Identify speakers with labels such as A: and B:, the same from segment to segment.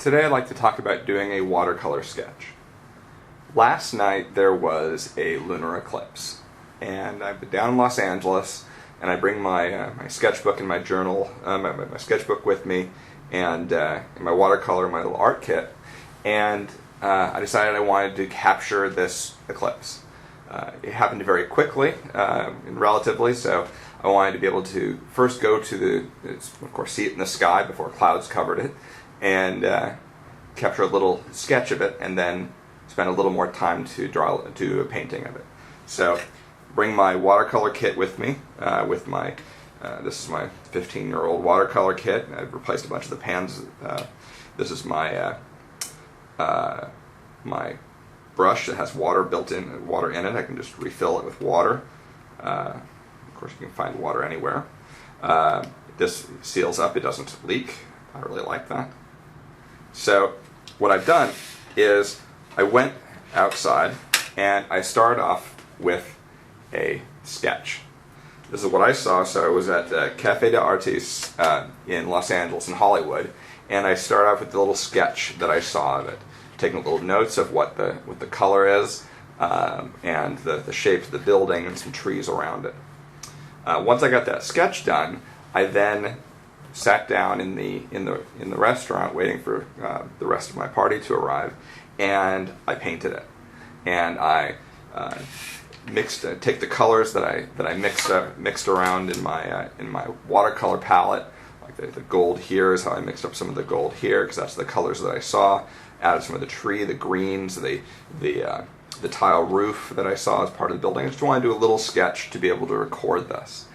A: Today I'd like to talk about doing a watercolor sketch. Last night there was a lunar eclipse, and I've been down in Los Angeles, and I bring my sketchbook and my journal, my sketchbook with me, and my watercolor, my little art kit, and I decided I wanted to capture this eclipse. It happened very quickly, relatively, so I wanted to be able to first go to of course, see it in the sky before clouds covered it, and capture a little sketch of it, and then spend a little more time to do a painting of it. So, bring my watercolor kit with me. This is my 15-year-old watercolor kit. I've replaced a bunch of the pans. This is my my brush that has water in it. I can just refill it with water. Of course, you can find water anywhere. This seals up; it doesn't leak. I really like that. So what I've done is I went outside and I started off with a sketch. This is what I saw. So I was at Cafe de Artis in Los Angeles, in Hollywood, and I started off with the little sketch that I saw of it, taking little notes of what the color is, and the shape of the building and some trees around it. Once I got that sketch done, I then sat down in the restaurant waiting for the rest of my party to arrive, and I painted it. And I take the colors that I mixed around in my watercolor palette. Like the gold here is how I mixed up some of the gold here, because that's the colors that I saw. Added some of the tree, the greens, the tile roof that I saw as part of the building. I just wanted to do a little sketch to be able to record this.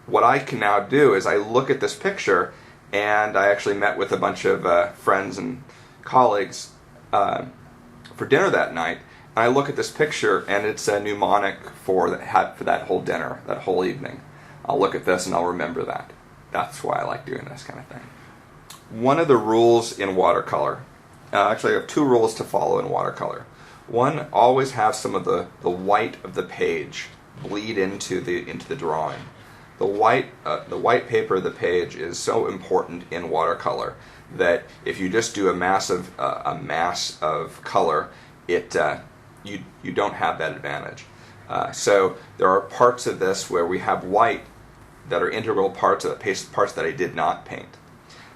A: What I can now do is I look at this picture, and I actually met with a bunch of friends and colleagues for dinner that night. And I look at this picture, and it's a mnemonic for that whole dinner, that whole evening. I'll look at this and I'll remember that. That's why I like doing this kind of thing. One of the rules in watercolor, actually I have two rules to follow in watercolor. One, always have some of the white of the page bleed into the drawing. The white paper of the page is so important in watercolor that if you just do a mass of color, you don't have that advantage. So there are parts of this where we have white that are integral parts of the parts that I did not paint.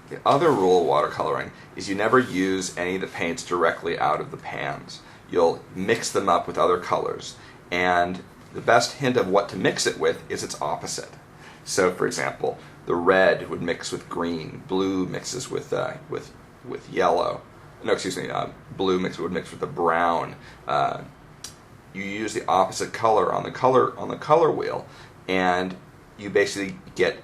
A: The other rule of watercoloring is you never use any of the paints directly out of the pans. You'll mix them up with other colors, and the best hint of what to mix it with is its opposite. So, for example, the red would mix with green, blue mixes with yellow. No, excuse me. Blue would mix with the brown. You use the opposite color on the color wheel, and you basically get,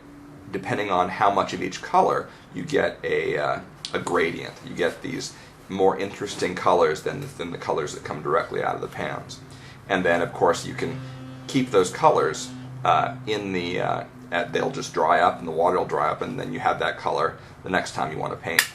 A: depending on how much of each color, you get a gradient. You get these more interesting colors than the colors that come directly out of the pans. And then, of course, you can keep those colors they'll just dry up, and the water will dry up, and then you have that color the next time you want to paint.